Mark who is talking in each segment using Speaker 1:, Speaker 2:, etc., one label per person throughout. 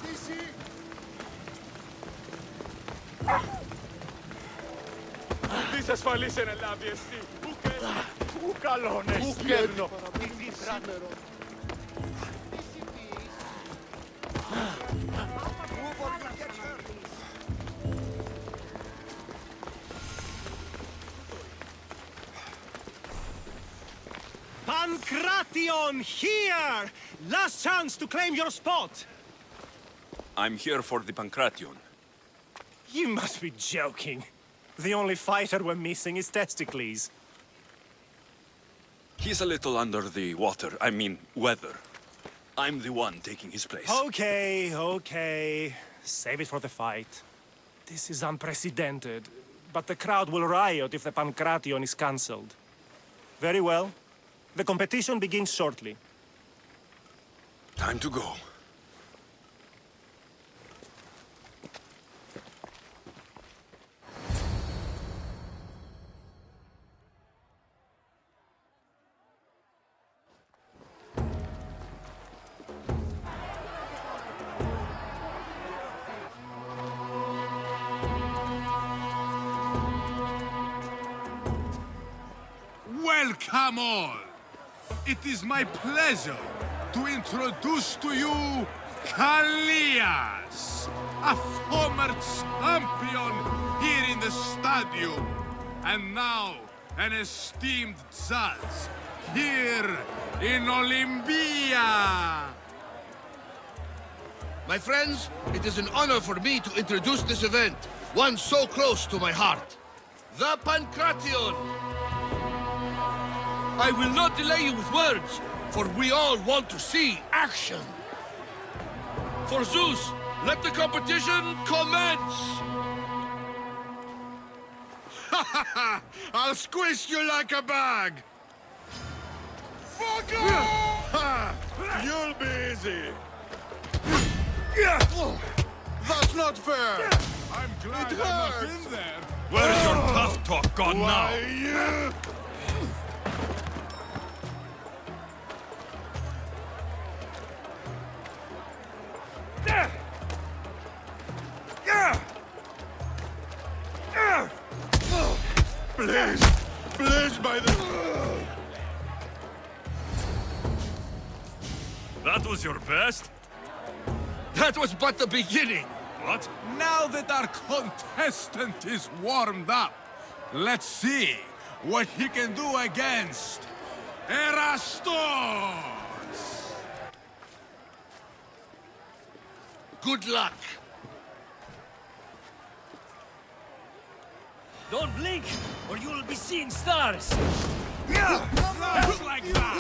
Speaker 1: Odyssey!
Speaker 2: Τις ασφαλείς ενελάβει εστί. Ου καλώνες. Ου κέρνω.
Speaker 3: Pancration, here! Last chance to claim your spot!
Speaker 4: I'm here for the Pancration.
Speaker 3: You must be joking. The only fighter we're missing is Testicles.
Speaker 4: He's a little under the water, I mean, weather. I'm the one taking his place.
Speaker 3: Okay. Save it for the fight. This is unprecedented, but the crowd will riot if the Pancration is cancelled. Very well. The competition begins shortly.
Speaker 4: Time to go.
Speaker 1: Welcome all! It is my pleasure to introduce to you Kalias, a former champion here in the stadium, and now an esteemed judge here in Olympia.
Speaker 5: My friends, it is an honor for me to introduce this event, one so close to my heart. The Pancration! I will not delay you with words, for we all want to see action. For Zeus, let the competition commence!
Speaker 1: I'll squish you like a bag! Fuck off! You'll be easy! That's not fair! I'm glad I'm not in there!
Speaker 4: Where is your tough talk gone now?
Speaker 1: Please, by the...
Speaker 4: That was your best?
Speaker 5: That was but the beginning!
Speaker 4: What?
Speaker 1: Now that our contestant is warmed up, let's see what he can do against Erastos!
Speaker 5: Good luck!
Speaker 3: Don't blink, or you will be seeing stars!
Speaker 1: Just like that!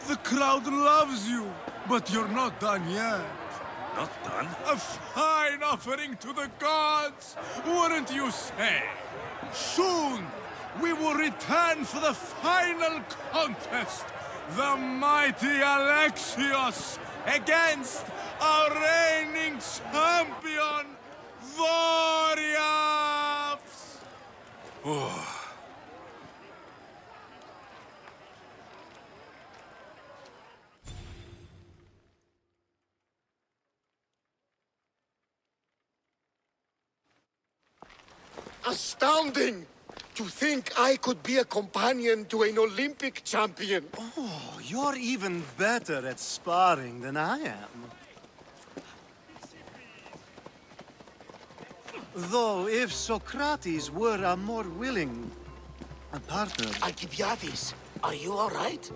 Speaker 1: The crowd loves you, but you're not done yet.
Speaker 4: Not done?
Speaker 1: A fine offering to the gods, wouldn't you say? Soon, we will return for the final contest. The mighty Alexios against our reigning champion, Voriavs!
Speaker 6: Astounding! To think I could be a companion to an Olympic champion.
Speaker 7: Oh, you're even better at sparring than I am. Though, if Socrates were a more willing partner...
Speaker 6: Alcibiades, are you all right?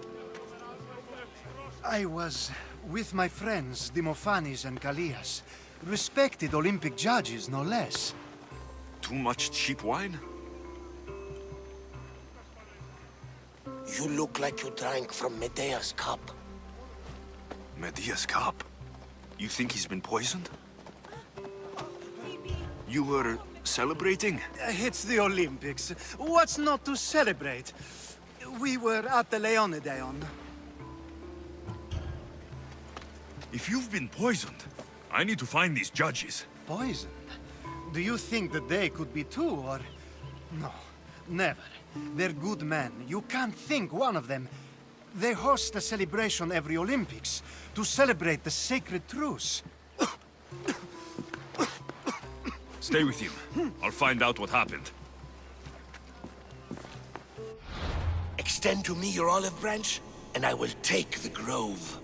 Speaker 7: I was with my friends, Demophanes and Callias. Respected Olympic judges, no less.
Speaker 4: Too much cheap wine?
Speaker 6: You look like you drank from Medea's cup.
Speaker 4: Medea's cup? You think he's been poisoned? You were celebrating?
Speaker 7: It's the Olympics. What's not to celebrate? We were at the Leonideon.
Speaker 4: If you've been poisoned, I need to find these judges.
Speaker 7: Poison? Do you think that they could be too, or... No, never. They're good men. You can't think one of them. They host a celebration every Olympics to celebrate the sacred truce.
Speaker 4: Stay with him. I'll find out what happened.
Speaker 5: Extend to me your olive branch, and I will take the grove.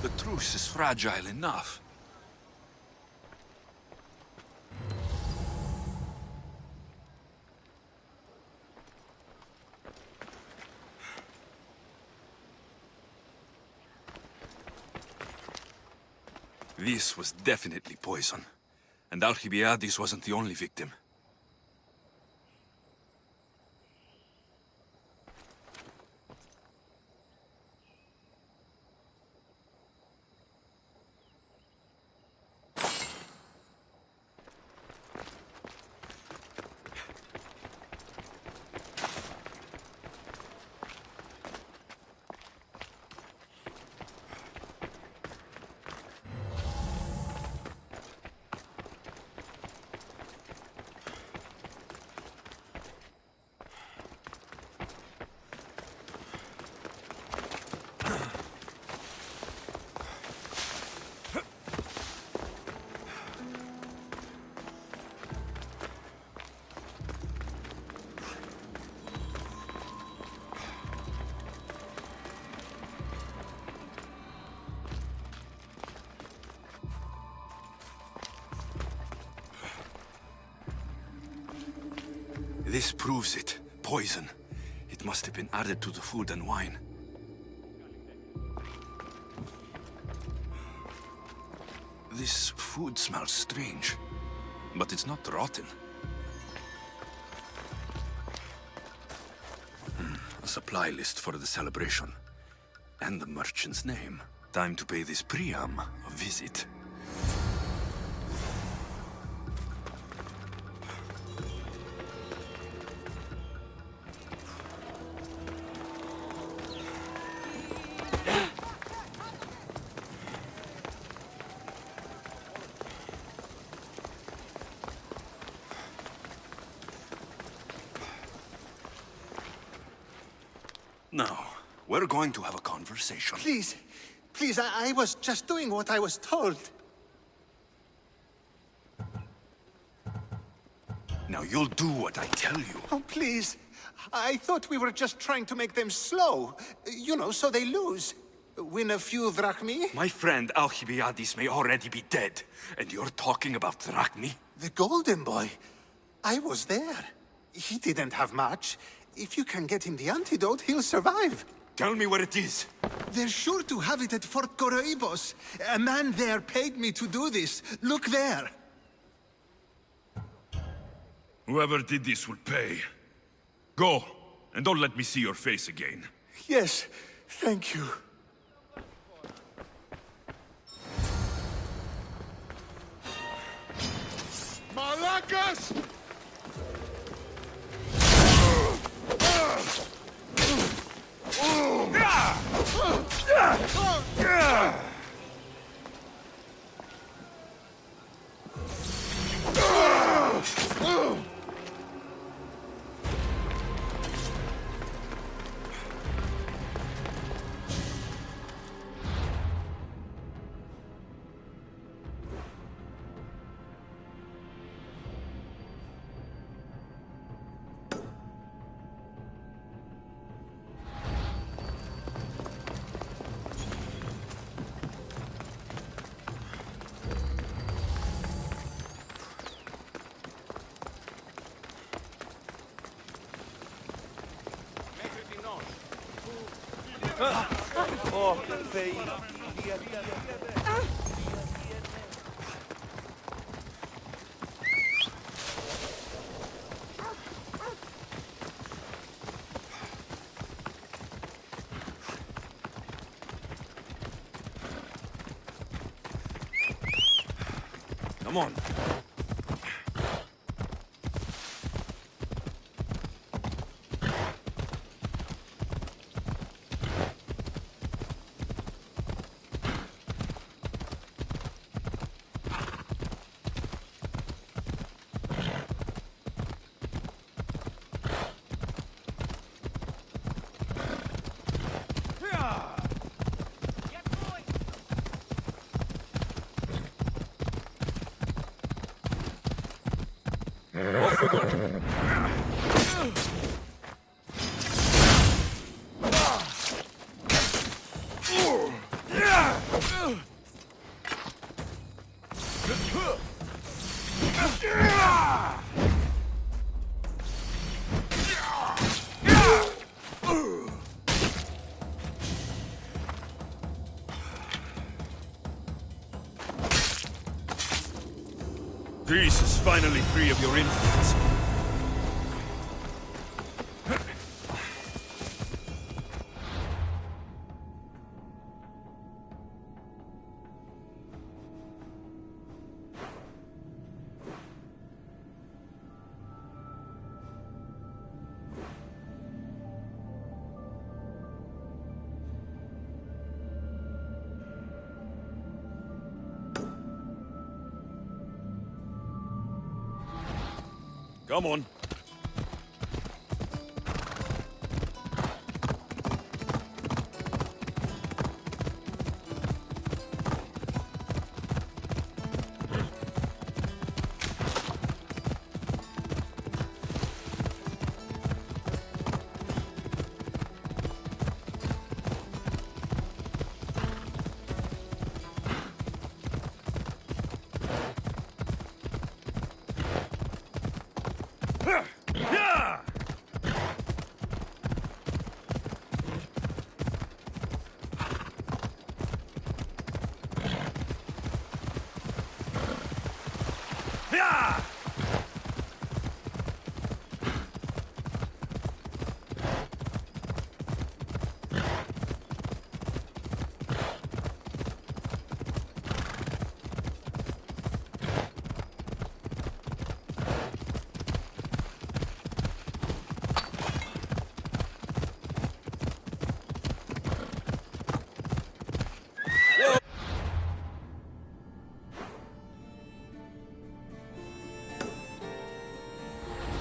Speaker 4: The truce is fragile enough. This was definitely poison. And Alcibiades wasn't the only victim. This proves it. Poison. It must have been added to the food and wine. This food smells strange, but it's not rotten. A supply list for the celebration. And the merchant's name. Time to pay this Priam a visit. Now, we're going to have a conversation.
Speaker 6: Please, please, I was just doing what I was told.
Speaker 4: Now you'll do what I tell you.
Speaker 6: Oh, please. I thought we were just trying to make them slow. You know, so they lose.
Speaker 8: Win a few drachmi?
Speaker 4: My friend Alcibiades may already be dead, and you're talking about drachmi?
Speaker 8: The golden boy. I was there. He didn't have much. If you can get him the antidote, he'll survive.
Speaker 4: Tell me where it is.
Speaker 8: They're sure to have it at Fort Coroibos. A man there paid me to do this. Look there.
Speaker 1: Whoever did this will pay. Go, and don't let me see your face again.
Speaker 8: Yes, thank you.
Speaker 2: Μαλάκας!
Speaker 4: Come on.
Speaker 1: Greece is finally free of your influence.
Speaker 4: Come on.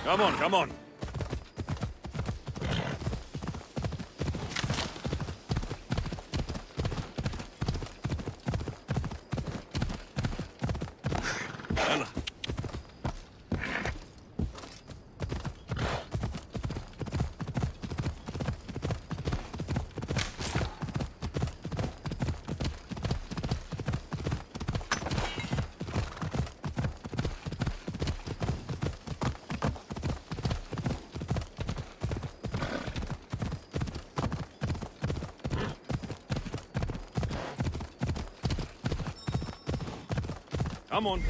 Speaker 1: Come on, come on.
Speaker 5: Come on.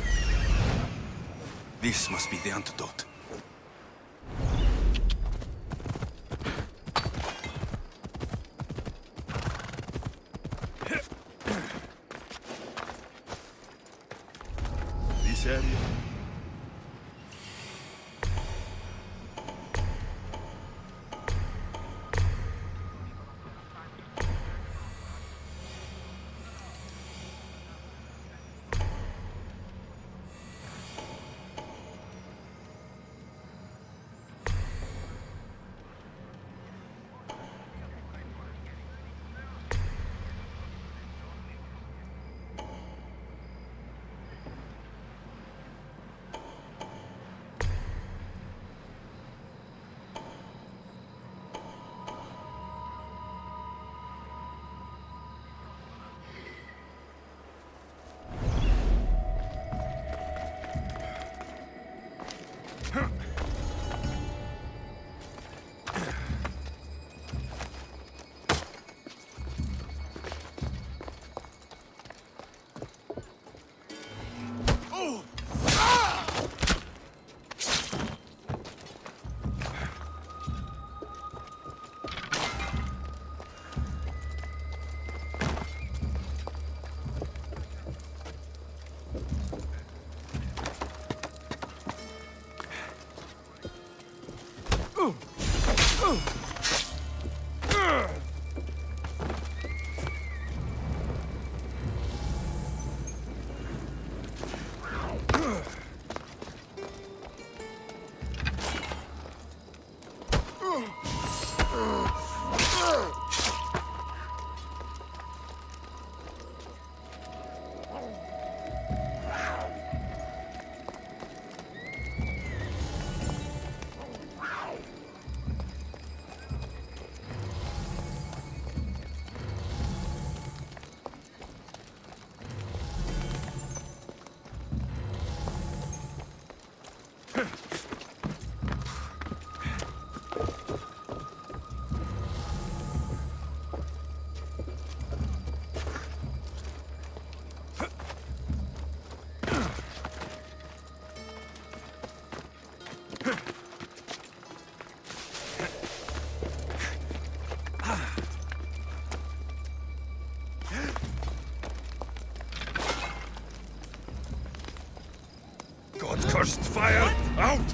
Speaker 4: This must be the antidote.
Speaker 5: This area. God cursed fire! Out!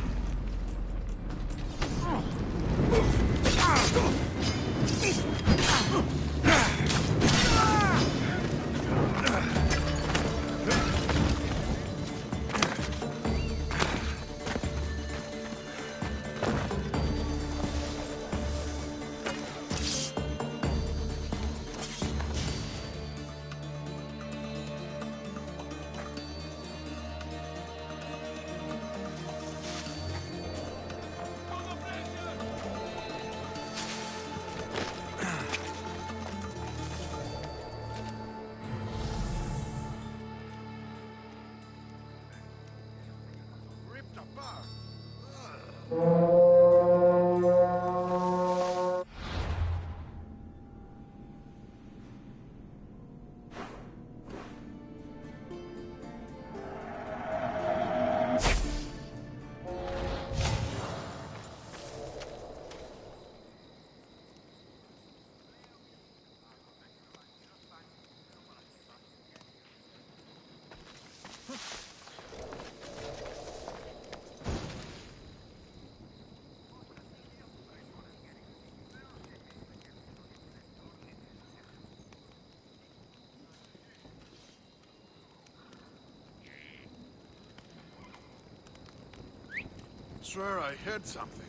Speaker 2: Swear I heard something.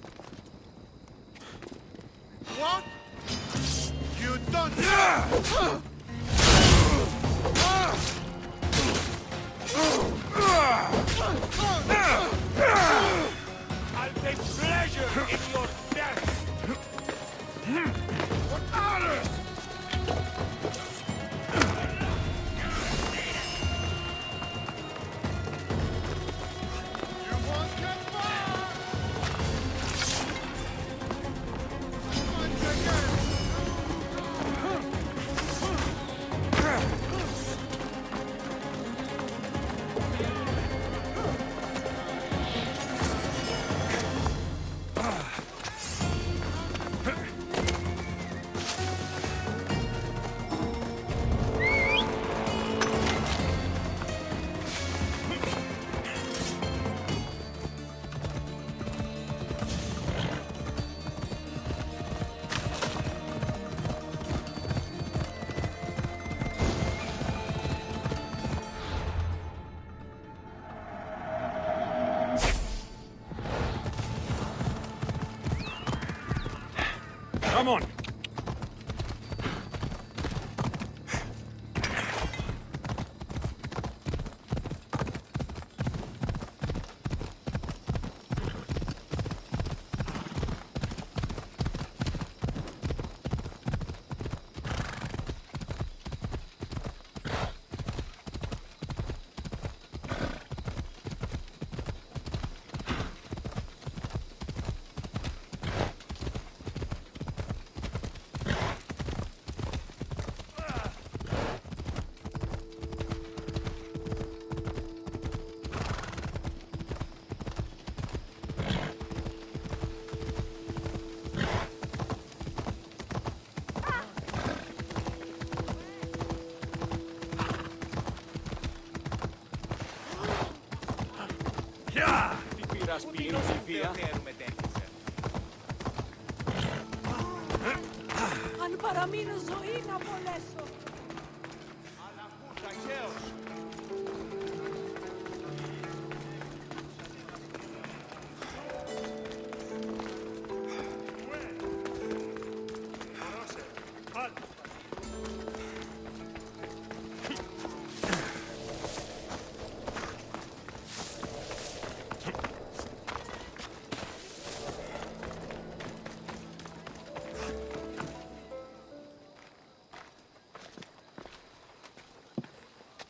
Speaker 2: What? You don't...
Speaker 3: I'll take pleasure in your death!
Speaker 2: You won't get far! Once again!
Speaker 9: Αν παραμείνω ζωή να απολέσω.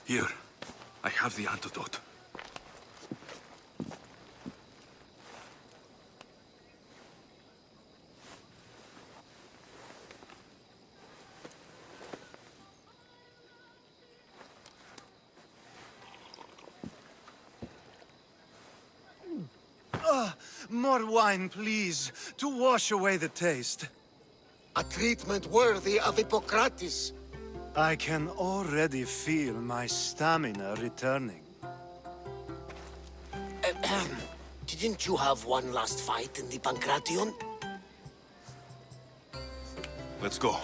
Speaker 4: Here, I have the antidote.
Speaker 7: More wine, please, to wash away the taste.
Speaker 6: A treatment worthy of Hippocrates.
Speaker 7: I can already feel my stamina returning.
Speaker 6: Didn't you have one last fight in the Pancration?
Speaker 4: Let's go.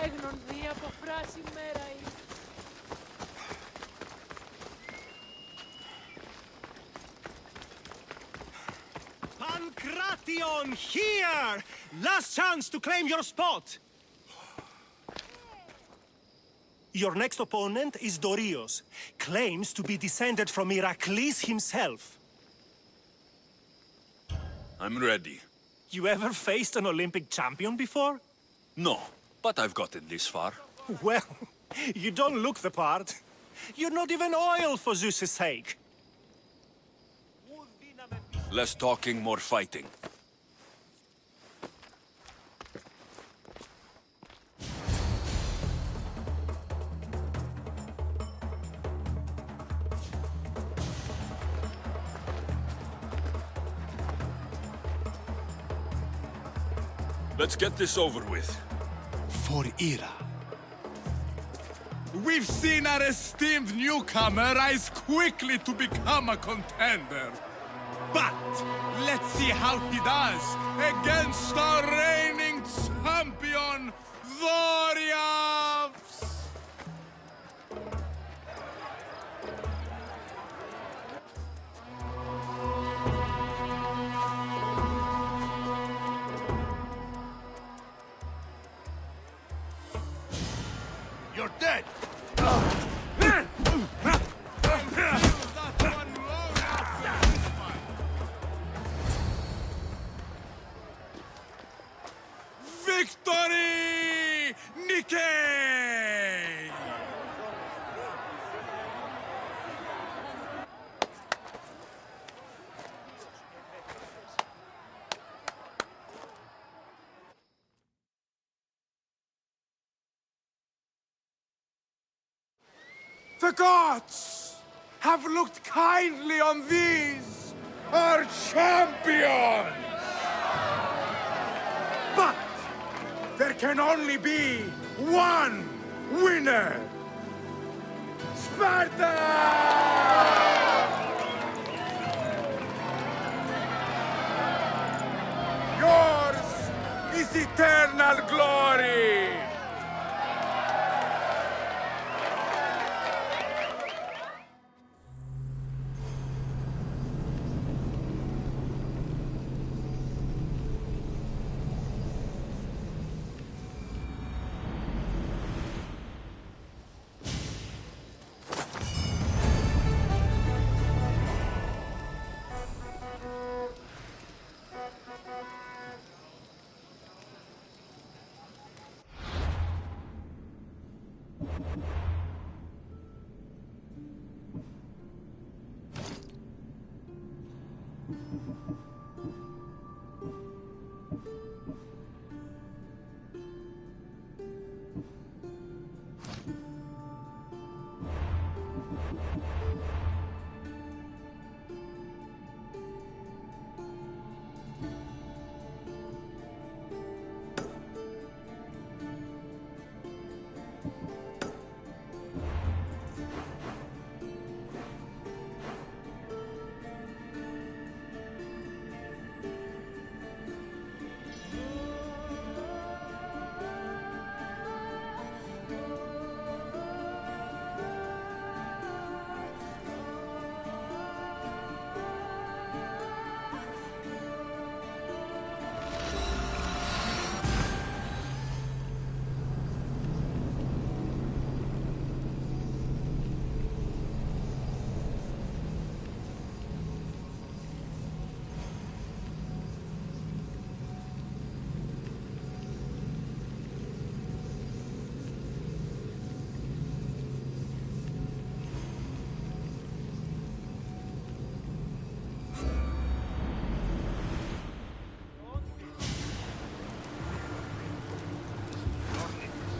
Speaker 9: Έγνον δι' από φράση μέρα είναι.
Speaker 3: Pancration, here! Last chance to claim your spot! Your next opponent is Dorios. Claims to be descended from Heracles himself.
Speaker 4: I'm ready.
Speaker 3: You ever faced an Olympic champion before?
Speaker 4: No, but I've gotten this far.
Speaker 3: Well, you don't look the part. You're not even oil for Zeus's sake.
Speaker 4: Less talking, more fighting. Let's get this over with.
Speaker 7: For Ira.
Speaker 1: We've seen our esteemed newcomer rise quickly to become a contender. But let's see how he does against our reigning champion, Dorios!
Speaker 5: You're dead!
Speaker 1: Victory! Nikkei! The gods have looked kindly on these, our champions! But there can only be one winner! Sparta! Yours is eternal glory!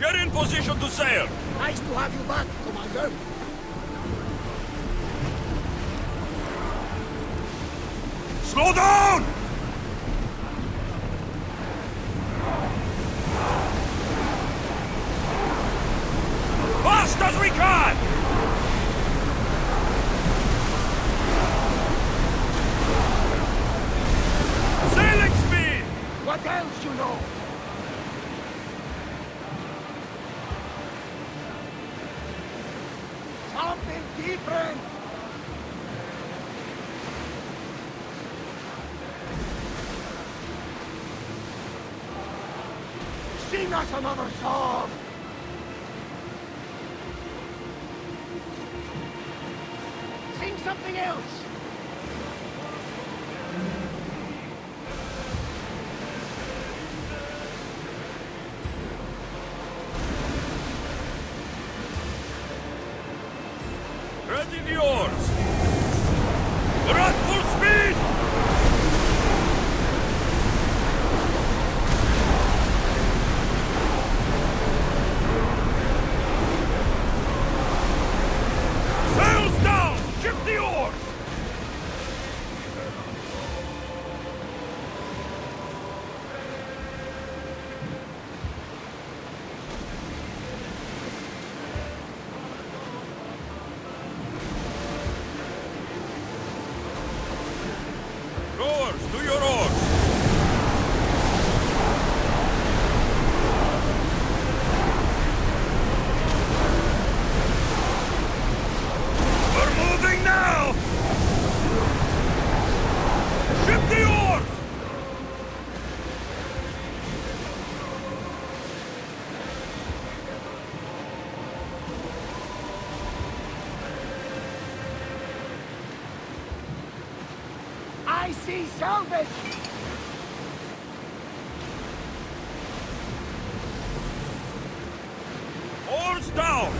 Speaker 5: Get in position to sail!
Speaker 6: Nice to have you back, Commander.
Speaker 5: Slow down! Fast as we can! Sailing speed!
Speaker 6: What else you know? Something different. Sing us another song. Sing something else.
Speaker 5: Ready the oars! We're at full speed! Sails down! Ship the oars! Rowers, do your oars! We're moving now! Ship the oars!
Speaker 6: I see salvage.
Speaker 5: Oars down!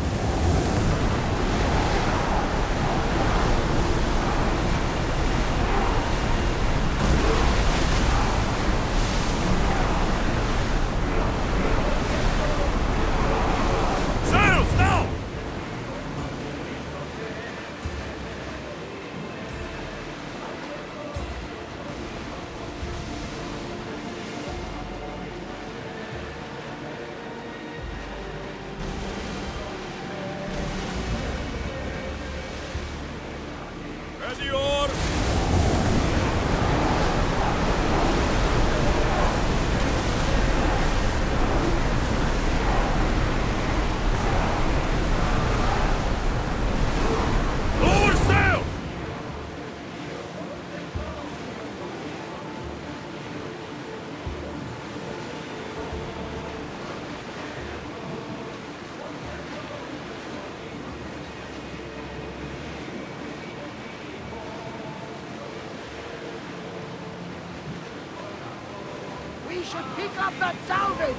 Speaker 5: Sails now! Ready oars! Lower sail!
Speaker 6: We should pick up that salvage.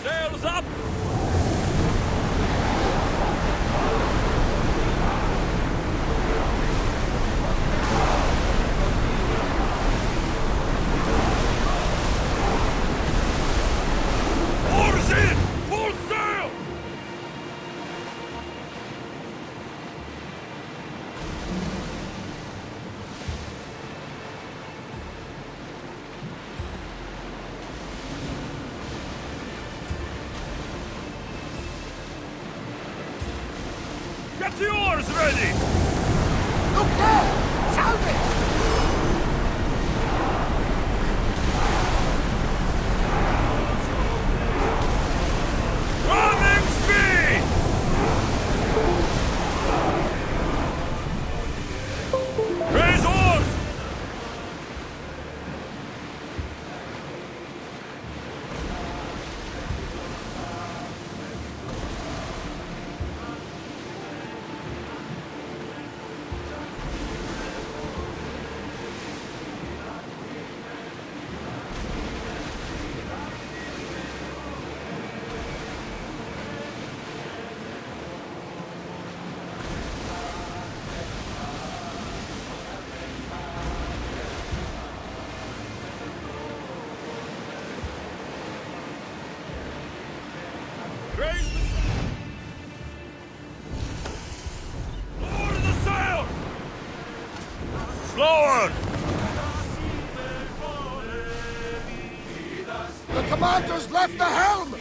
Speaker 5: Sails up! Oars in! Full sail! Get the oars ready!
Speaker 6: Look there! Salvage!
Speaker 5: Running speed! Raise oars! Raise the sail! Lower the sail! Slower!
Speaker 6: The commander's left the helm!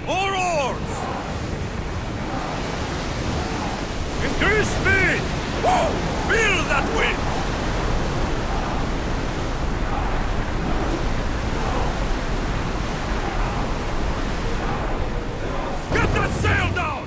Speaker 5: More oars! Increase speed! Whoa! Feel that wind! Get that sail down!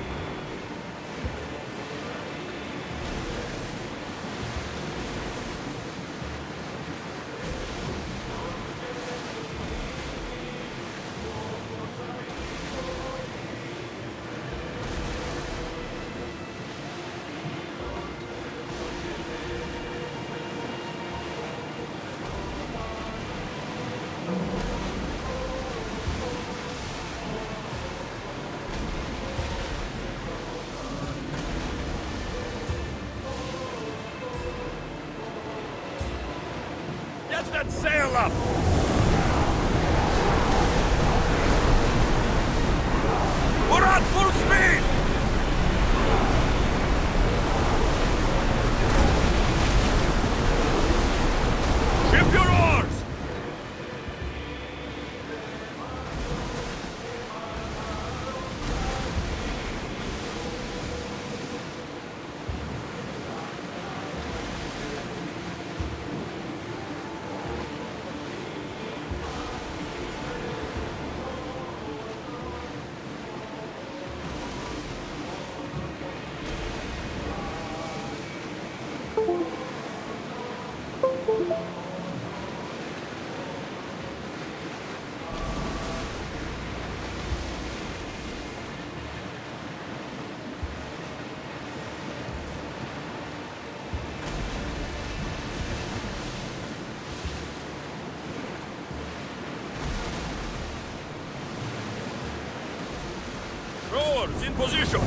Speaker 5: Get that sail up! We're at full speed! Ship your oars! Rowers in position!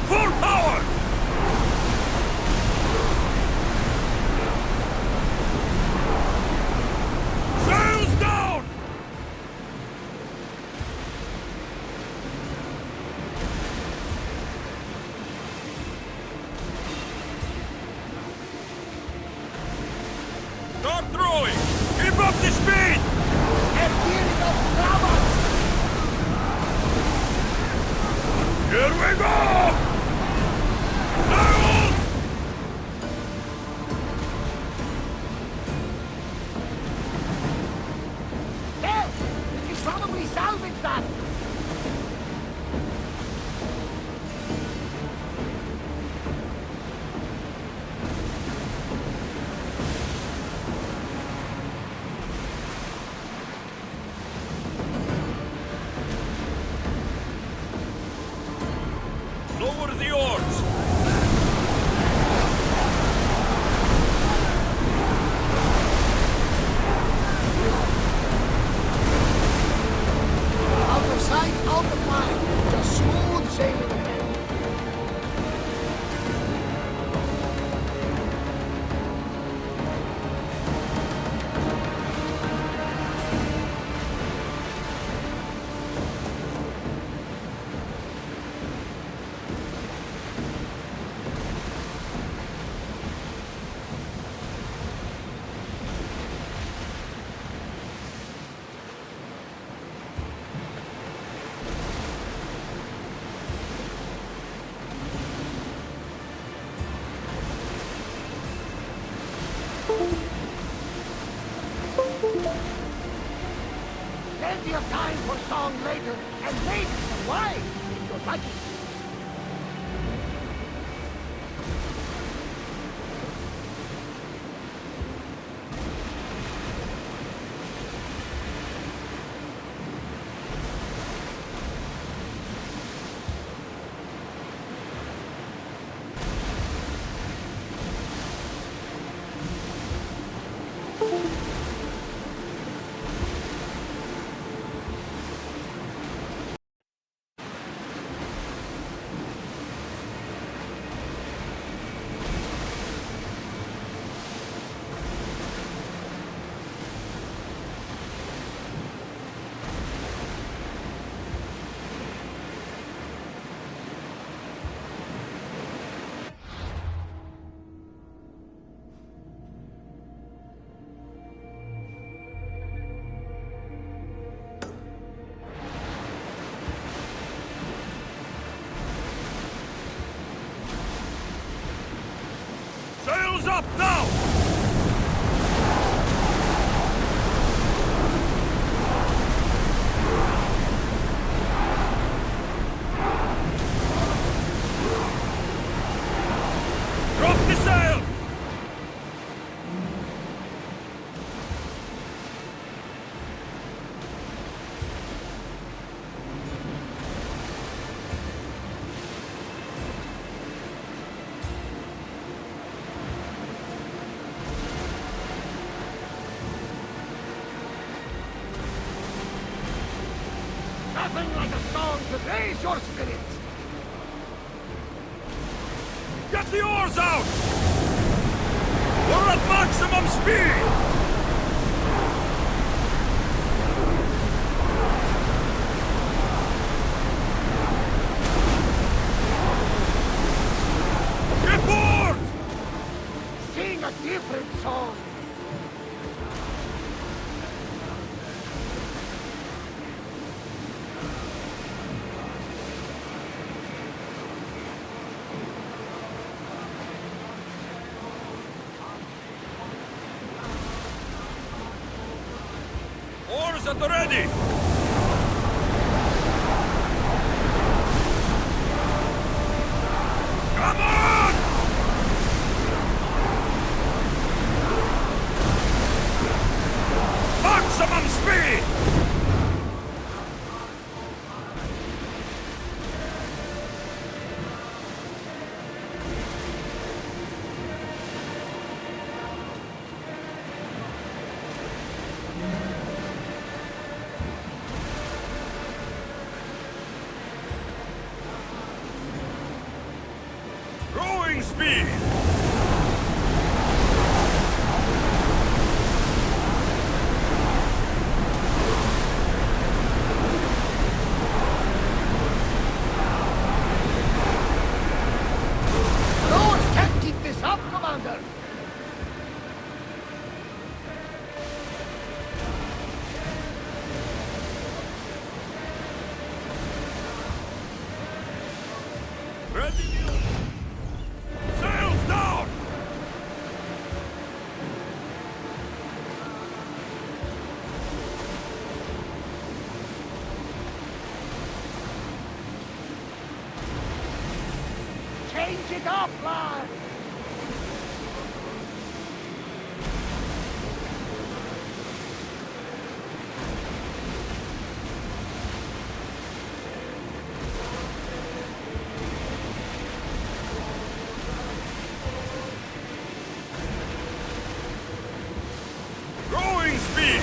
Speaker 5: Full power! Sails down! Start throwing! Keep up the speed! Here we go! Sails!
Speaker 6: You probably salvaged that! Plenty of time for song later, and maybe some wine, if you'd like it.
Speaker 5: Sails up now! Drop the sail!
Speaker 6: Nothing like a song to raise your spirits.
Speaker 5: Get the oars out! We're at maximum speed! Get board!
Speaker 6: Sing a different song.
Speaker 5: Oars at the ready! Come on! Maximum speed! Growing speed!
Speaker 6: Rose can't keep this up, Commander.
Speaker 5: Ready? Sails down!
Speaker 6: Change it up, lad.
Speaker 5: Growing speed!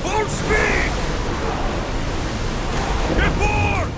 Speaker 5: Full speed! Get board!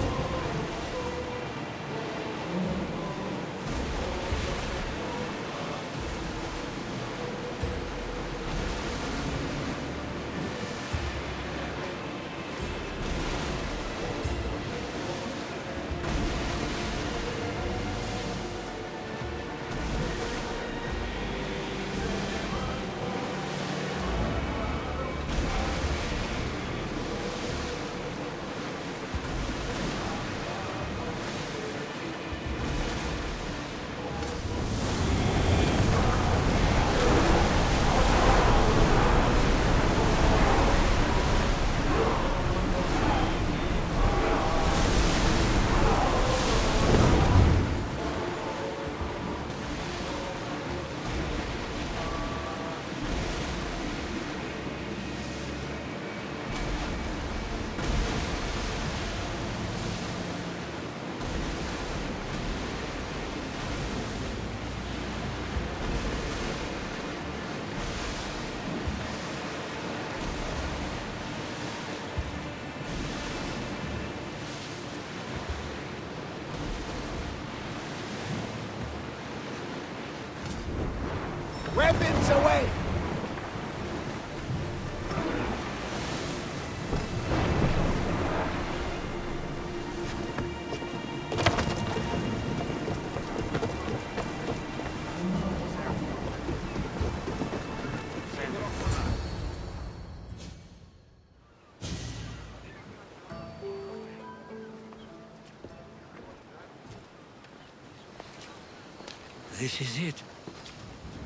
Speaker 10: this is it.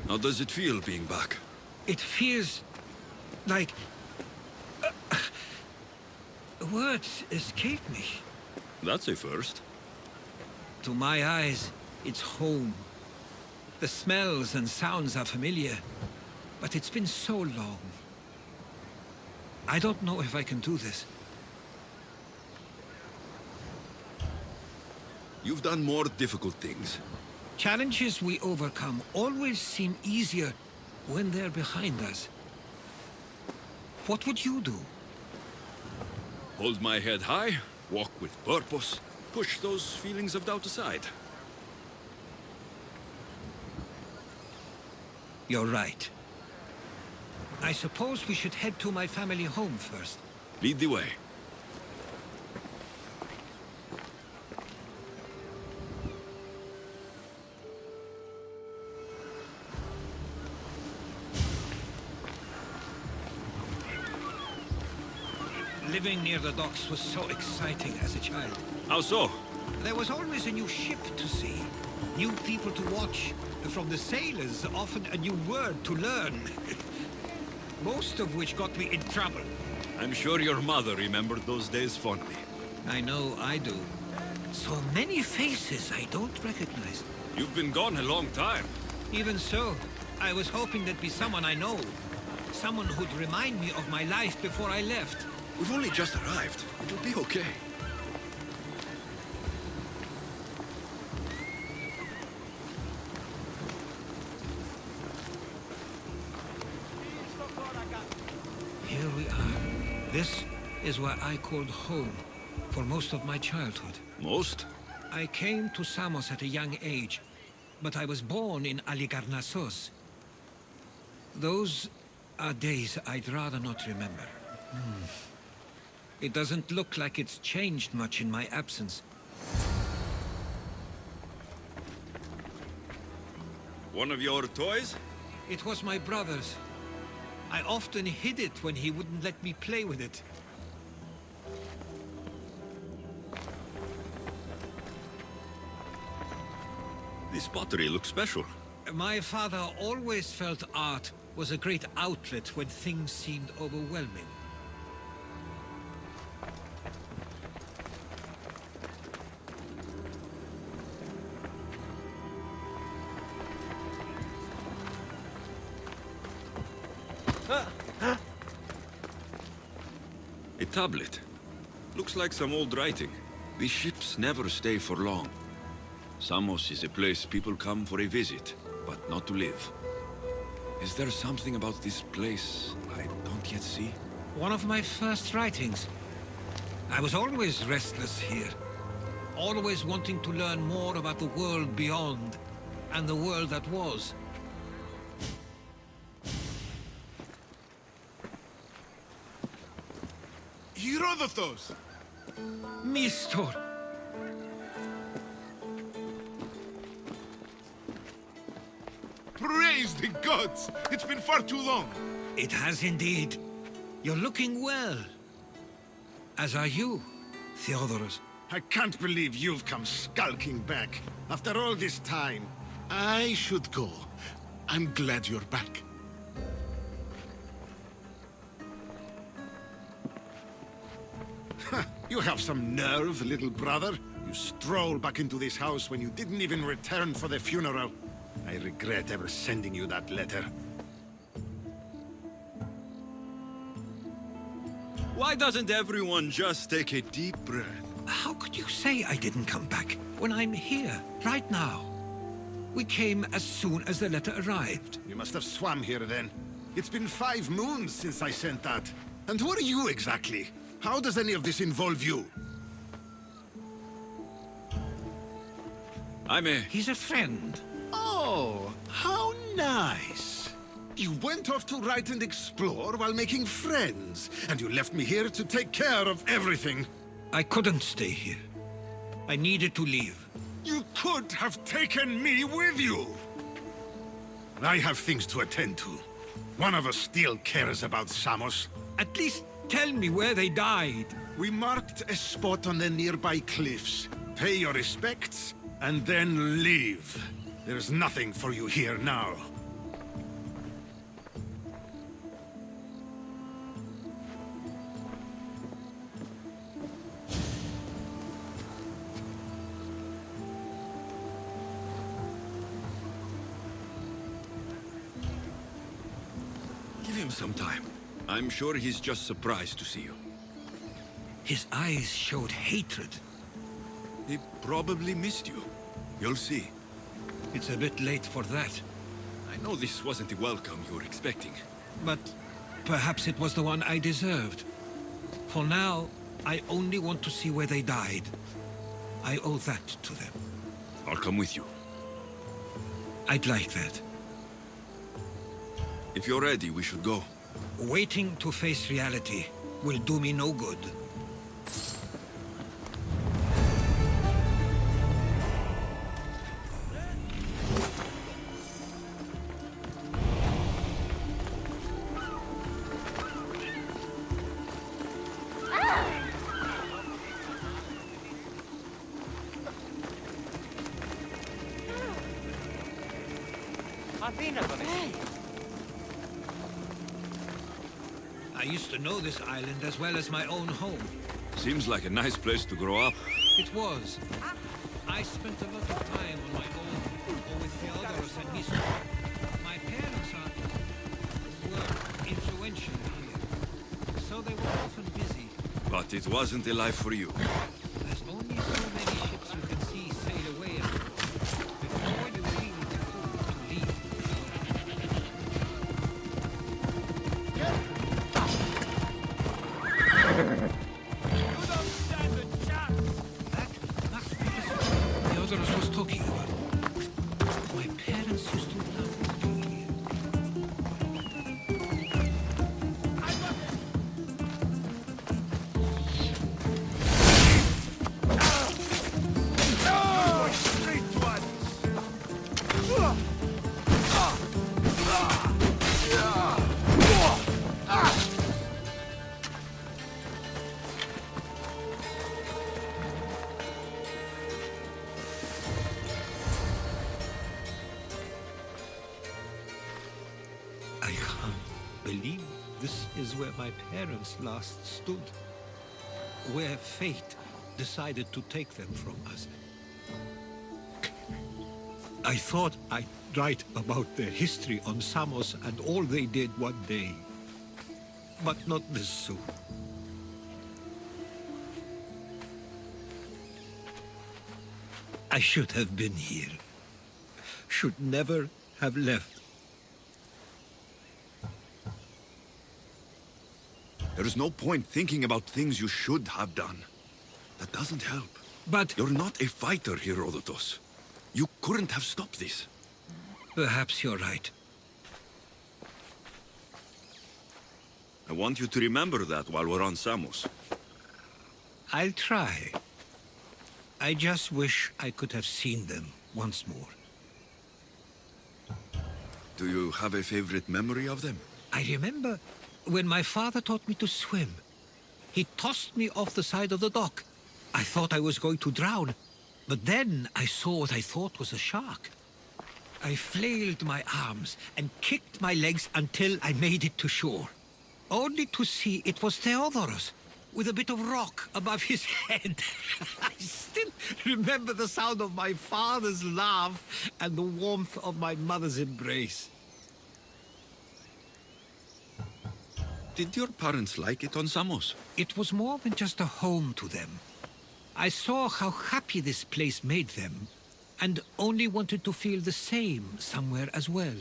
Speaker 4: How does it feel being back?
Speaker 10: It feels like... words escape me.
Speaker 4: That's a first.
Speaker 10: To my eyes, it's home. The smells and sounds are familiar, but it's been so long. I don't know if I can do this.
Speaker 4: You've done more difficult things.
Speaker 10: Challenges we overcome always seem easier when they're behind us. What would you do?
Speaker 4: Hold my head high, walk with purpose, push those feelings of doubt aside.
Speaker 10: You're right. I suppose we should head to my family home first.
Speaker 4: Lead the way.
Speaker 10: Living near the docks was so exciting as a child.
Speaker 4: How so?
Speaker 10: There was always a new ship to see, new people to watch. From the sailors, often a new word to learn. Most of which got me in trouble.
Speaker 4: I'm sure your mother remembered those days fondly.
Speaker 10: I know I do. So many faces I don't recognize.
Speaker 4: You've been gone a long time.
Speaker 10: Even so, I was hoping there'd be someone I know. Someone who'd remind me of my life before I left.
Speaker 4: We've only just arrived. It'll be okay.
Speaker 10: Here we are. This is where I called home for most of my childhood.
Speaker 4: Most?
Speaker 10: I came to Samos at a young age, but I was born in Aligarnassos. Those are days I'd rather not remember. It doesn't look like it's changed much in my absence.
Speaker 4: One of your toys?
Speaker 10: It was my brother's. I often hid it when he wouldn't let me play with it.
Speaker 4: This pottery looks special.
Speaker 10: My father always felt art was a great outlet when things seemed overwhelming.
Speaker 4: A tablet. Looks like some old writing. These ships never stay for long. Samos is a place people come for a visit, but not to live. Is there something about this place I don't yet see?
Speaker 10: One of my first writings. I was always restless here. Always wanting to learn more about the world beyond, and the world that was.
Speaker 2: Herodotos!
Speaker 10: Mistor!
Speaker 2: Praise the gods! It's been far too long!
Speaker 10: It has indeed. You're looking well. As are you, Theodoros.
Speaker 2: I can't believe you've come skulking back. After all this time, I should go. I'm glad you're back. You have some nerve, little brother. You stroll back into this house when you didn't even return for the funeral. I regret ever sending you that letter.
Speaker 4: Why doesn't everyone just take a deep breath?
Speaker 10: How could you say I didn't come back when I'm here, right now? We came as soon as the letter arrived.
Speaker 2: You must have swum here then. It's been 5 moons since I sent that. And who are you exactly? How does any of this involve you?
Speaker 10: He's a friend.
Speaker 2: Oh, how nice. You went off to write and explore while making friends, and you left me here to take care of everything.
Speaker 10: I couldn't stay here. I needed to leave.
Speaker 2: You could have taken me with you. I have things to attend to. One of us still cares about Samos.
Speaker 10: At least tell me where they died.
Speaker 2: We marked a spot on the nearby cliffs. Pay your respects, and then leave. There's nothing for you here now.
Speaker 4: Give him some time. I'm sure he's just surprised to see you.
Speaker 10: His eyes showed hatred.
Speaker 4: He probably missed you. You'll see.
Speaker 10: It's a bit late for that.
Speaker 4: I know this wasn't the welcome you were expecting.
Speaker 10: But perhaps it was the one I deserved. For now, I only want to see where they died. I owe that to them.
Speaker 4: I'll come with you.
Speaker 10: I'd like that.
Speaker 4: If you're ready, we should go.
Speaker 10: Waiting to face reality will do me no good. I used to know this island as well as my own home.
Speaker 4: Seems like a nice place to grow up.
Speaker 10: It was. I spent a lot of time on my own, or with Theodoros and Miso. My parents were influential here, so they were often busy.
Speaker 4: But it wasn't a life for you.
Speaker 10: There's only so many ships you can see sail away before you feel the pull to leave. That must be the spot Theodoros was talking about. My parents used to love being here. I can't believe this is where my parents last stood. Where fate decided to take them from us. I thought I'd write about their history on Samos and all they did one day. But not this soon. I should have been here. Should never have left.
Speaker 4: There is no point thinking about things you should have done. That doesn't help.
Speaker 10: But
Speaker 4: You're not a fighter, Herodotus. You couldn't have stopped this.
Speaker 10: perhaps you're right.
Speaker 4: I want you to remember that while we're on Samos.
Speaker 10: I'll try. I just wish I could have seen them once more.
Speaker 4: Do you have a favorite memory of them?
Speaker 10: I remember when my father taught me to swim. He tossed me off the side of the dock. I thought I was going to drown, but then I saw what I thought was a shark. I flailed my arms and kicked my legs until I made it to shore, only to see it was Theodoros, with a bit of rock above his head. I still remember the sound of my father's laugh and the warmth of my mother's embrace.
Speaker 4: Did your parents like it on Samos?
Speaker 10: It was more than just a home to them. I saw how happy this place made them, and only wanted to feel the same somewhere as well.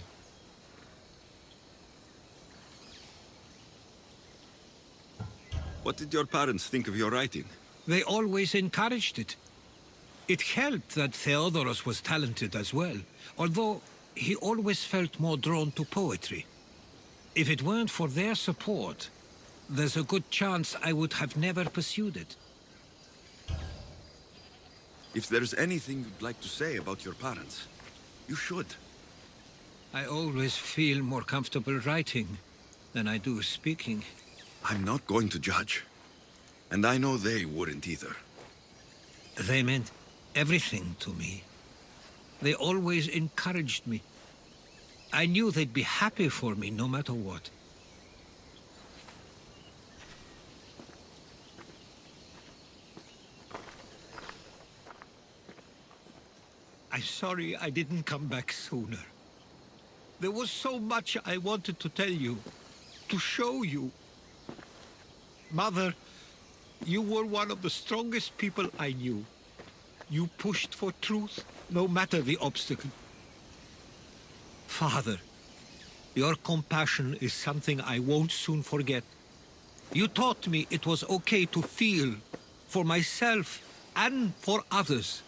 Speaker 4: What did your parents think of your writing?
Speaker 10: They always encouraged it. It helped that Theodoros was talented as well, although he always felt more drawn to poetry. If it weren't for their support, there's a good chance I would have never pursued it.
Speaker 4: If there's anything you'd like to say about your parents, you should.
Speaker 10: I always feel more comfortable writing than I do speaking.
Speaker 4: I'm not going to judge. And I know they wouldn't either.
Speaker 10: They meant everything to me. They always encouraged me. I knew they'd be happy for me no matter what. I'm sorry I didn't come back sooner. There was so much I wanted to tell you, to show you. Mother, you were one of the strongest people I knew. You pushed for truth, no matter the obstacle. Father, your compassion is something I won't soon forget. You taught me it was okay to feel, for myself and for others.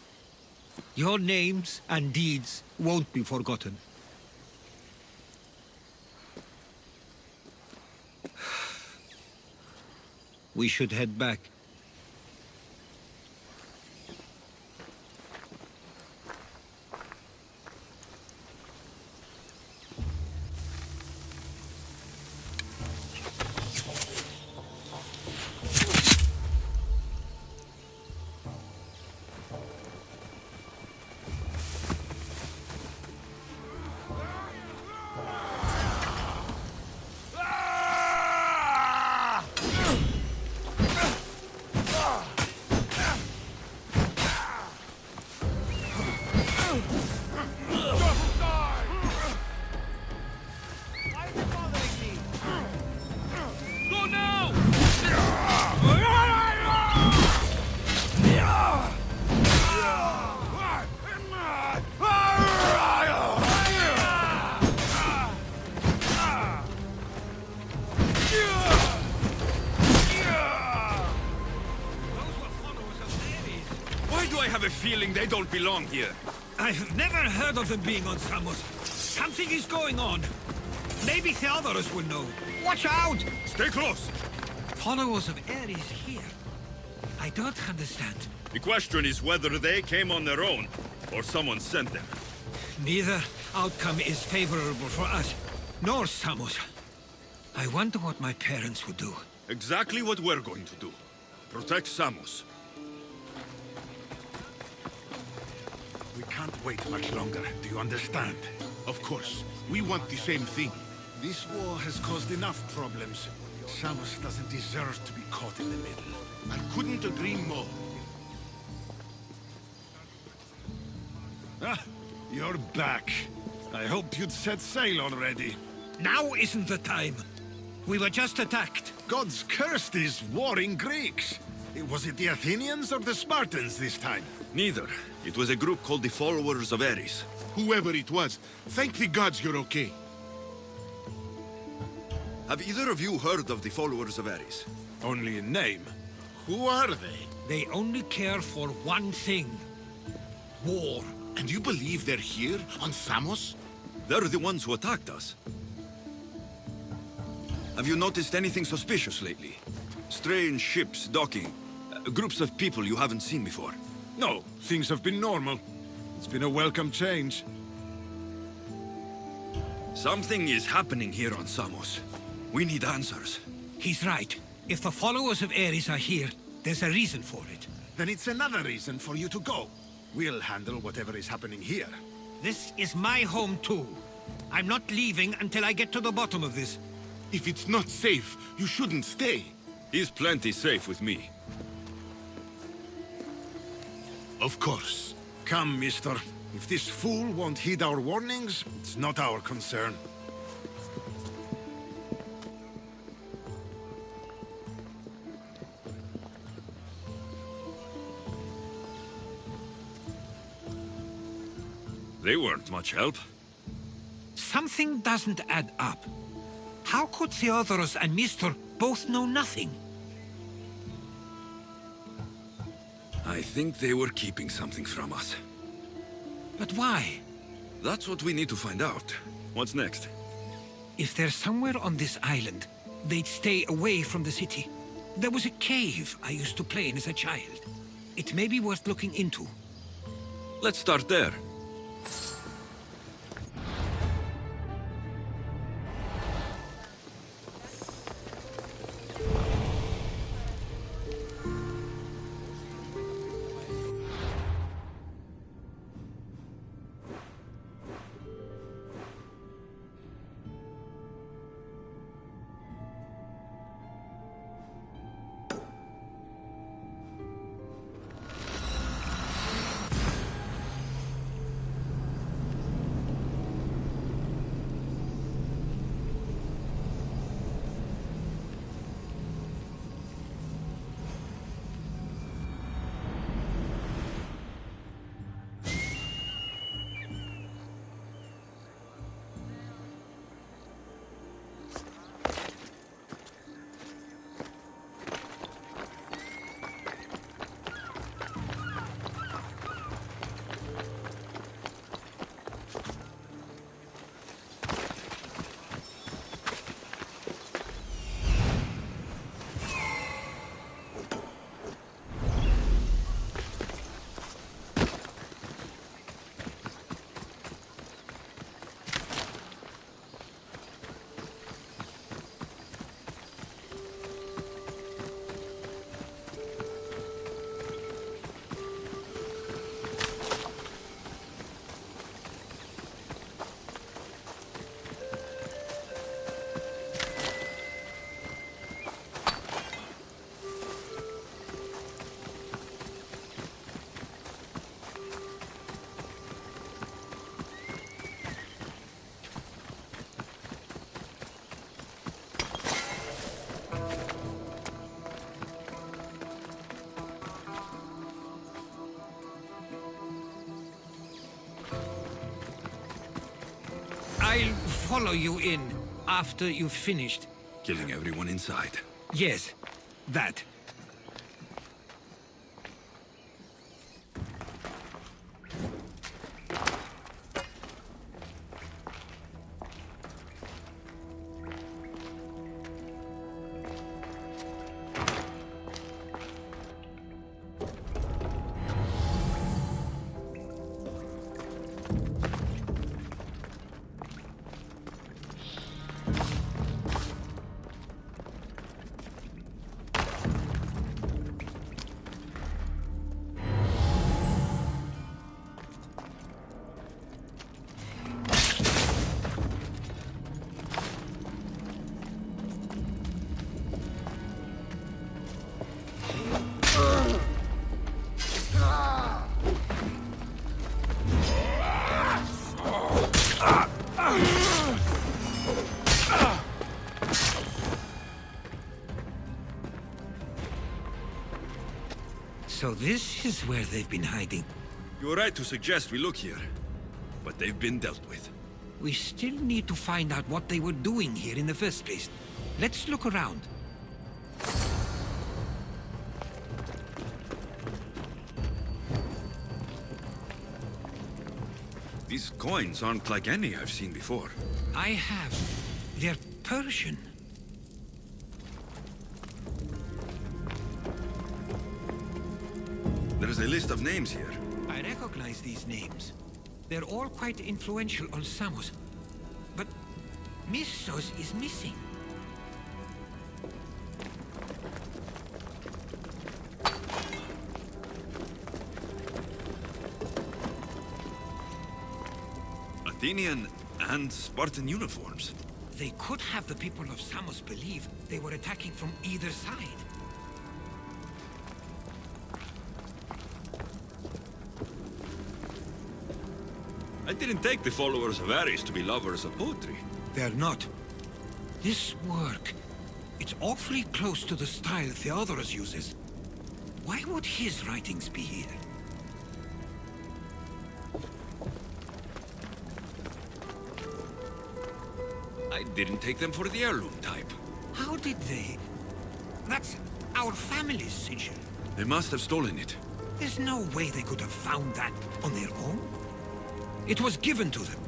Speaker 10: Your names and deeds won't be forgotten. We should head back.
Speaker 5: Go now!
Speaker 4: Why do I have a feeling they don't belong here?
Speaker 10: I've never heard of them being on Samos. Something is going on. Maybe Theodorus will know. Watch out!
Speaker 4: Stay close!
Speaker 10: Followers of Ares here. I don't understand.
Speaker 4: The question is whether they came on their own, or someone sent them.
Speaker 10: Neither outcome is favorable for us, nor Samos. I wonder what my parents would do.
Speaker 4: Exactly what we're going to do. Protect Samos.
Speaker 2: We can't wait much longer, do you understand?
Speaker 1: Of course. We want the same thing.
Speaker 2: This war has caused enough problems. Samos doesn't deserve to be caught in the middle.
Speaker 1: I couldn't agree more.
Speaker 2: Ah, you're back. I hoped you'd set sail already.
Speaker 10: Now isn't the time. We were just attacked.
Speaker 2: God's cursed these warring Greeks. Was it the Athenians or the Spartans this time?
Speaker 4: Neither. It was a group called the Followers of Ares.
Speaker 1: Whoever it was, thank the gods you're okay.
Speaker 4: Have either of you heard of the Followers of Ares?
Speaker 2: Only in name. Who are they?
Speaker 10: They only care for one thing. War.
Speaker 1: And you believe they're here, on Samos?
Speaker 4: They're the ones who attacked us. Have you noticed anything suspicious lately? Strange ships docking. Groups of people you haven't seen before.
Speaker 2: No, things have been normal. It's been a welcome change.
Speaker 4: Something is happening here on Samos. We need answers.
Speaker 10: He's right. If the followers of Ares are here, there's a reason for it.
Speaker 2: Then it's another reason for you to go. We'll handle whatever is happening here.
Speaker 10: This is my home too. I'm not leaving until I get to the bottom of this.
Speaker 1: If it's not safe, you shouldn't stay.
Speaker 4: He's plenty safe with me.
Speaker 1: Of course.
Speaker 2: Come, mister. If this fool won't heed our warnings, it's not our concern.
Speaker 4: They weren't much help.
Speaker 10: Something doesn't add up. How could Theodorus and Mystor both know nothing?
Speaker 4: I think they were keeping something from us.
Speaker 10: But why?
Speaker 4: That's what we need to find out. What's next?
Speaker 10: If they're somewhere on this island, they'd stay away from the city. There was a cave I used to play in as a child. It may be worth looking into.
Speaker 4: Let's start there.
Speaker 10: I'll follow you in after you've finished.
Speaker 4: Killing everyone inside.
Speaker 10: Yes, that. So this is where they've been hiding.
Speaker 4: You're right to suggest we look here. But they've been dealt with.
Speaker 10: We still need to find out what they were doing here in the first place. Let's look around.
Speaker 4: These coins aren't like any I've seen before.
Speaker 10: I have. They're Persian.
Speaker 4: There's a list of names here.
Speaker 10: I recognize these names. They're all quite influential on Samos. But Missos is missing.
Speaker 4: Athenian and Spartan uniforms.
Speaker 10: They could have the people of Samos believe they were attacking from either side.
Speaker 4: I didn't take the followers of Ares to be lovers of poetry.
Speaker 10: They're not. This work, it's awfully close to the style Theodorus uses. Why would his writings be here?
Speaker 4: I didn't take them for the heirloom type.
Speaker 10: How did they? That's our family's sigil.
Speaker 4: They must have stolen it.
Speaker 10: There's no way they could have found that on their own. It was given to them.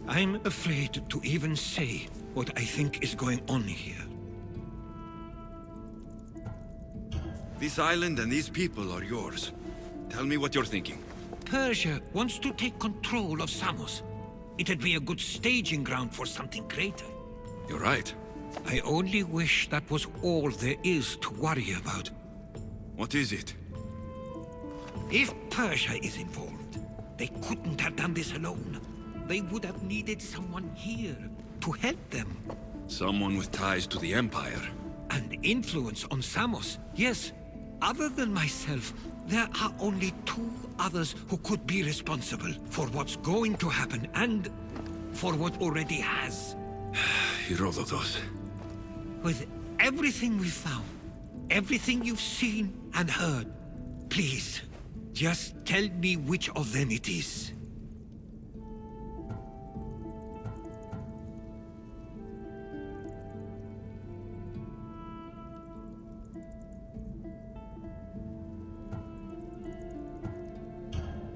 Speaker 10: I'm afraid to even say what I think is going on here.
Speaker 4: This island and these people are yours. Tell me what you're thinking.
Speaker 10: Persia wants to take control of Samos. It'd be a good staging ground for something greater.
Speaker 4: You're right.
Speaker 10: I only wish that was all there is to worry about.
Speaker 4: What is it?
Speaker 10: If Persia is involved, they couldn't have done this alone. They would have needed someone here to help them.
Speaker 4: Someone with ties to the Empire.
Speaker 10: And influence on Samos, yes. Other than myself, there are only two others who could be responsible for what's going to happen and for what already has.
Speaker 4: Herodotus.
Speaker 10: With everything we've found, everything you've seen and heard, please, just tell me which of them it is.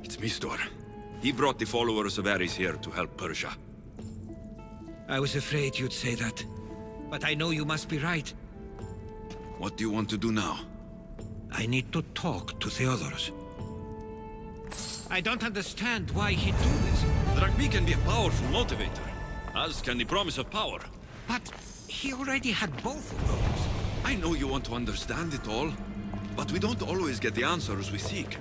Speaker 4: It's Mistor. He brought the followers of Ares here to help Persia.
Speaker 10: I was afraid you'd say that. But I know you must be right.
Speaker 4: What do you want to do now?
Speaker 10: I need to talk to Theodorus. I don't understand why he'd do this.
Speaker 4: Drachmi can be a powerful motivator, as can the promise of power.
Speaker 10: But he already had both of those.
Speaker 4: I know you want to understand it all, but we don't always get the answers we seek.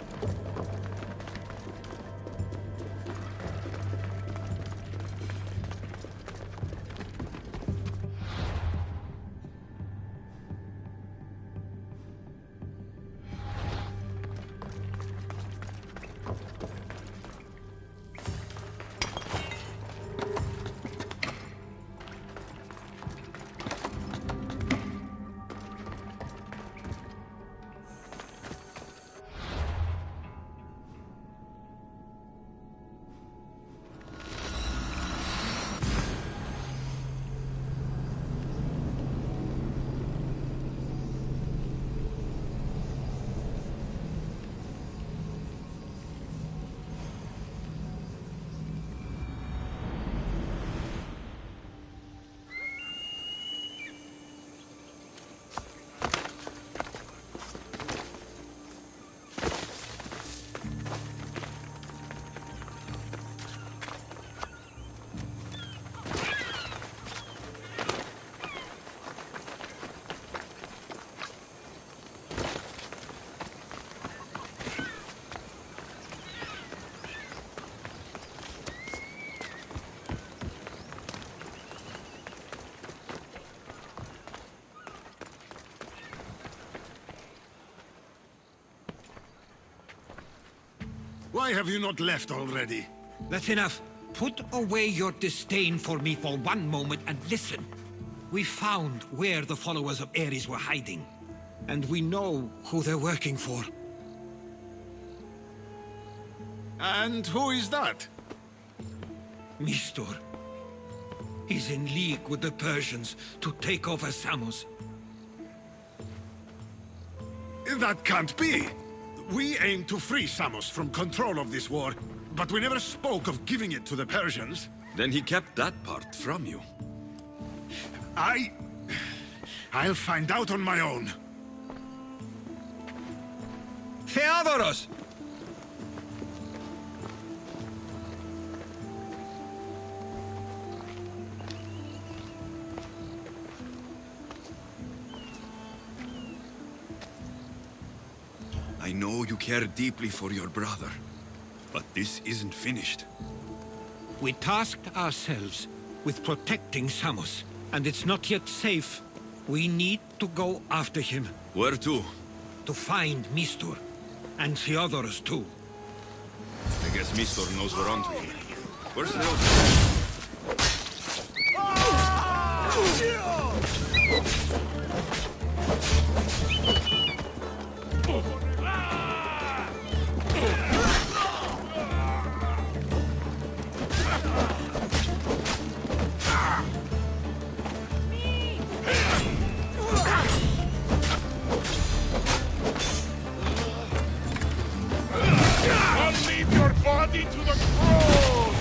Speaker 2: Why have you not left already?
Speaker 10: That's enough. Put away your disdain for me for one moment and listen. We found where the followers of Ares were hiding. And we know who they're working for.
Speaker 2: And who is that?
Speaker 10: Mistor. He's in league with the Persians to take over Samos.
Speaker 2: That can't be! We aim to free Samos from control of this war, but we never spoke of giving it to the Persians.
Speaker 4: Then he kept that part from you.
Speaker 2: I'll find out on my own.
Speaker 10: Theodoros!
Speaker 4: I know you care deeply for your brother, but this isn't finished.
Speaker 10: We tasked ourselves with protecting Samos, and it's not yet safe. We need to go after him.
Speaker 4: Where to?
Speaker 10: To find Mistor. And Theodoros too.
Speaker 4: I guess Mistor knows we're onto him. Where's Theodoros?
Speaker 5: I'll leave your body to the crows!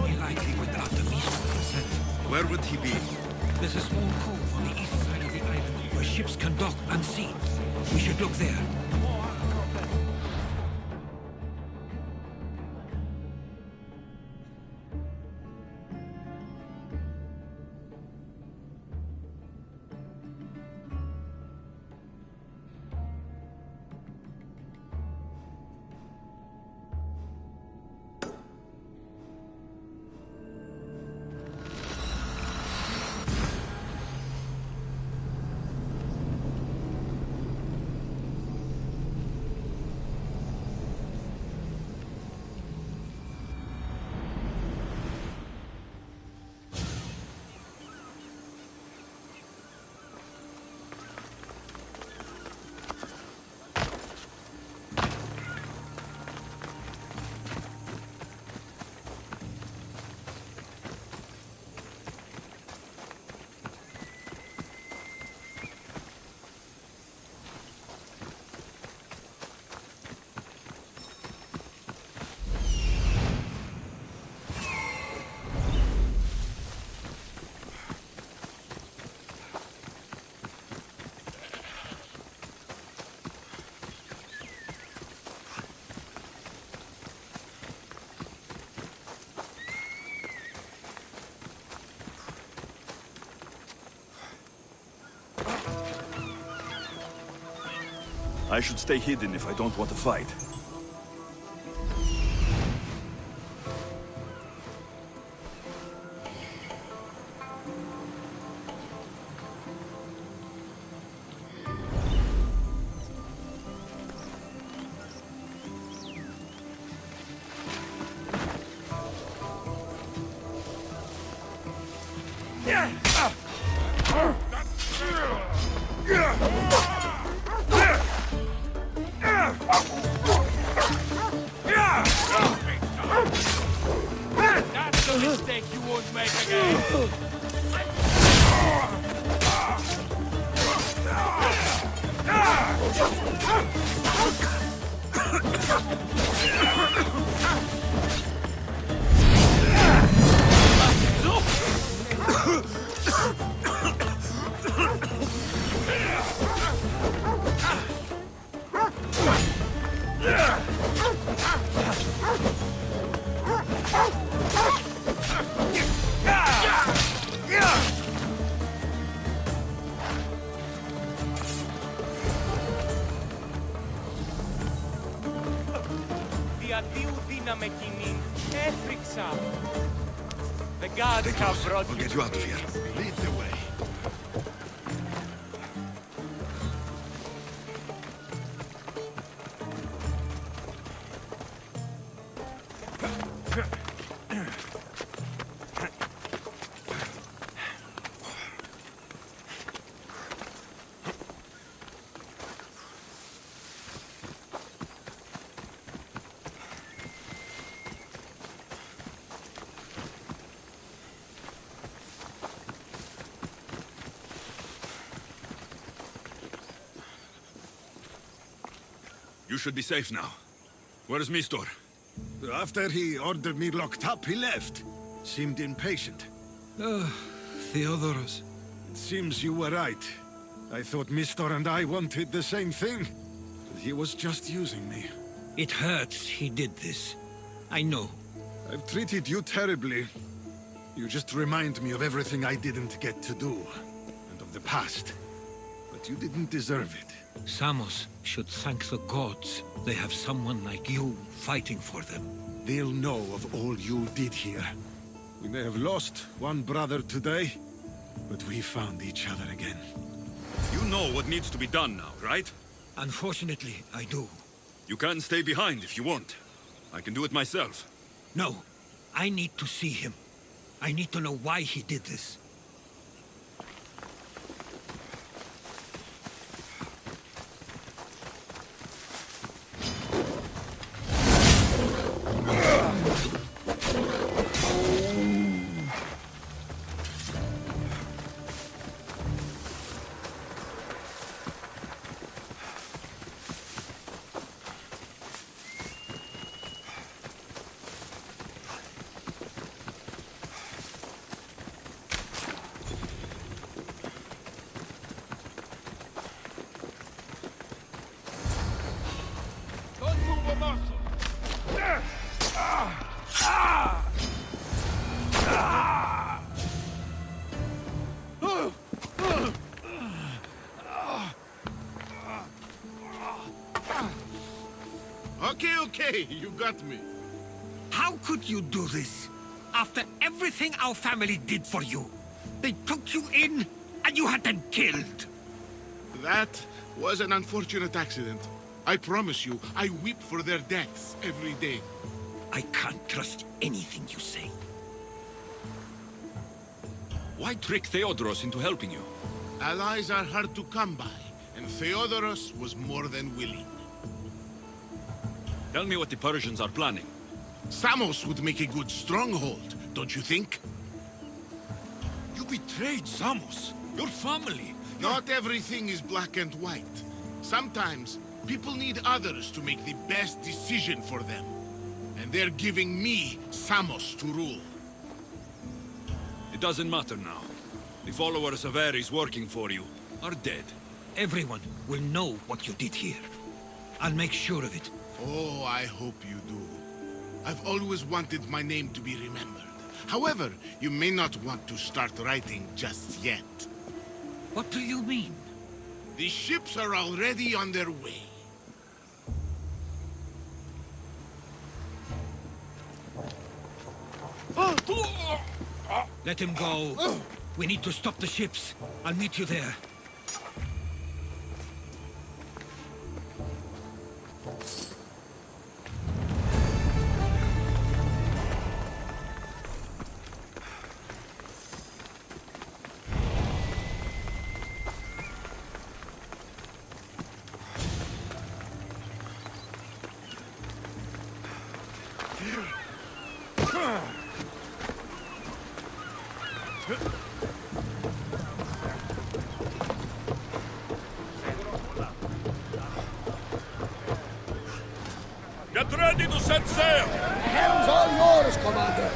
Speaker 10: He likely went after Mistor himself.
Speaker 4: Where would he be?
Speaker 10: There's a small cove on the east side of the island where ships can dock unseen. We should look there.
Speaker 11: I should stay hidden if I don't want to fight.
Speaker 3: γιατί ουδύναμε κοινήν, έφρυξα. The gods have brought
Speaker 4: I'll get you out of here.
Speaker 2: Lead the way.
Speaker 4: You should be safe now. Where's Mistor?
Speaker 2: After he ordered me locked up, he left. Seemed impatient.
Speaker 10: Theodoros.
Speaker 2: It seems you were right. I thought Mistor and I wanted the same thing. But he was just using me.
Speaker 10: It hurts he did this. I know.
Speaker 2: I've treated you terribly. You just remind me of everything I didn't get to do. And of the past. But you didn't deserve it.
Speaker 10: Samos should thank the gods. They have someone like you fighting for them.
Speaker 2: They'll know of all you did here. We may have lost one brother today, but we found each other again.
Speaker 4: You know what needs to be done now, right?
Speaker 10: Unfortunately, I do.
Speaker 4: You can stay behind if you want. I can do it myself.
Speaker 10: No, I need to see him. I need to know why he did this.
Speaker 2: Okay, you got me.
Speaker 10: How could you do this? After everything our family did for you. They took you in, and you had them killed.
Speaker 1: That was an unfortunate accident. I promise you, I weep for their deaths every day.
Speaker 10: I can't trust anything you say.
Speaker 4: Why trick Theodoros into helping you?
Speaker 1: Allies are hard to come by, and Theodoros was more than willing.
Speaker 4: Tell me what the Persians are planning.
Speaker 1: Samos would make a good stronghold, don't you think?
Speaker 4: You betrayed Samos, your family.
Speaker 1: Not everything is black and white. Sometimes, people need others to make the best decision for them. And they're giving me Samos to rule.
Speaker 4: It doesn't matter now. The followers of Ares working for you are dead.
Speaker 10: Everyone will know what you did here. I'll make sure of it.
Speaker 1: Oh, I hope you do. I've always wanted my name to be remembered. However, you may not want to start writing just yet.
Speaker 10: What do you mean?
Speaker 1: The ships are already on their way.
Speaker 10: Let him go. We need to stop the ships. I'll meet you there.
Speaker 5: Get ready to set sail!
Speaker 6: The helm's all yours, Commander.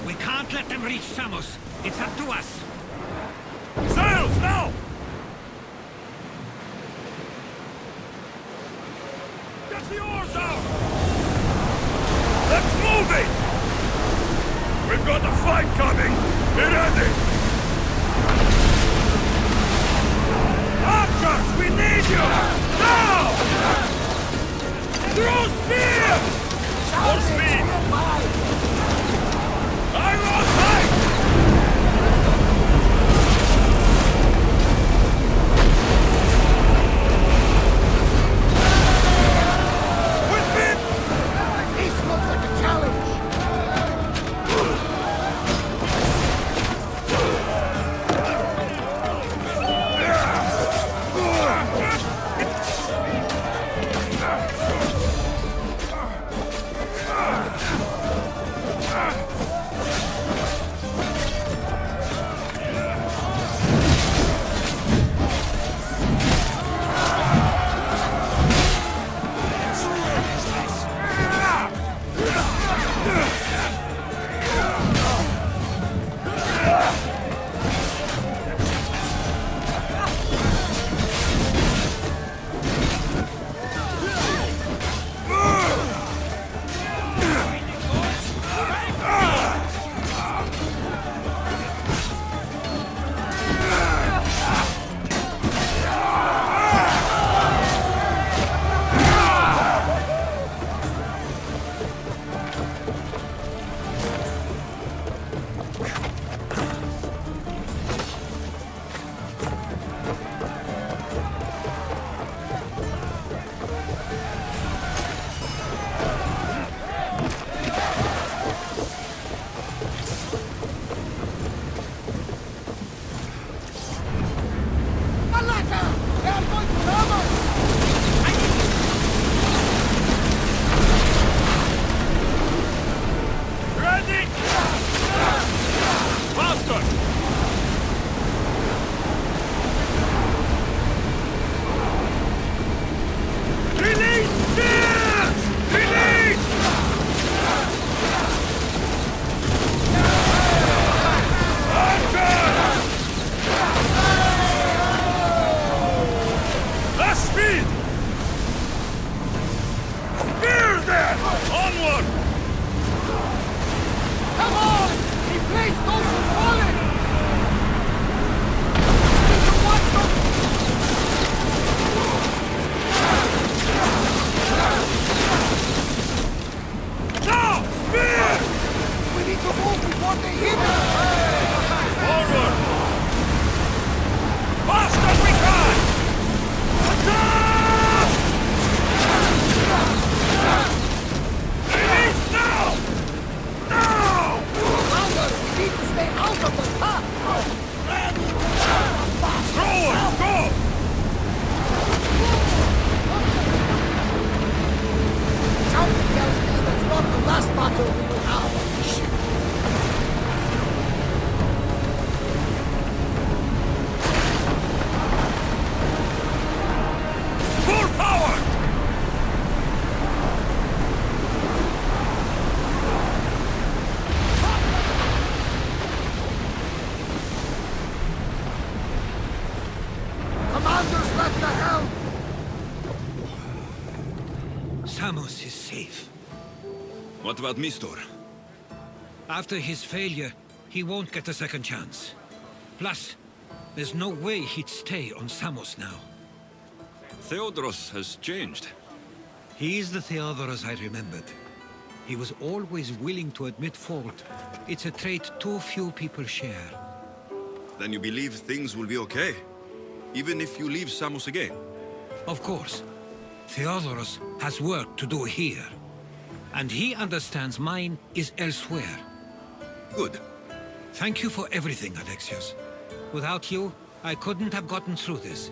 Speaker 10: We can't let them reach Samos. It's up to us.
Speaker 5: Sails now! Get the oars out! Let's move it! We've got a fight coming! Be ready! Archers, we need you! Now! Ready! Faster! Release! Spear! Release! Less speed! Spear them! Onward!
Speaker 6: Come on! Replace those who fallen!
Speaker 5: Now! Spear!
Speaker 6: We need to move before they hit us!
Speaker 5: Forward! Fast as we can! Attack! Release now! Now!
Speaker 6: Commander, we need to stay out of the path!
Speaker 5: Forward! Go!
Speaker 6: Something tells me that's not the last battle we will have on this ship.
Speaker 5: Full power!
Speaker 6: Commanders, let the helm!
Speaker 10: Samos is safe.
Speaker 4: What about Mistor?
Speaker 10: After his failure, he won't get a second chance. Plus, there's no way he'd stay on Samos now.
Speaker 4: Theodoros has changed.
Speaker 10: He's the Theodoros I remembered. He was always willing to admit fault. It's a trait too few people share.
Speaker 4: Then you believe things will be okay? Even if you leave Samos again?
Speaker 10: Of course. Theodoros has work to do here. And he understands mine is elsewhere.
Speaker 4: Good.
Speaker 10: Thank you for everything, Alexios. Without you, I couldn't have gotten through this.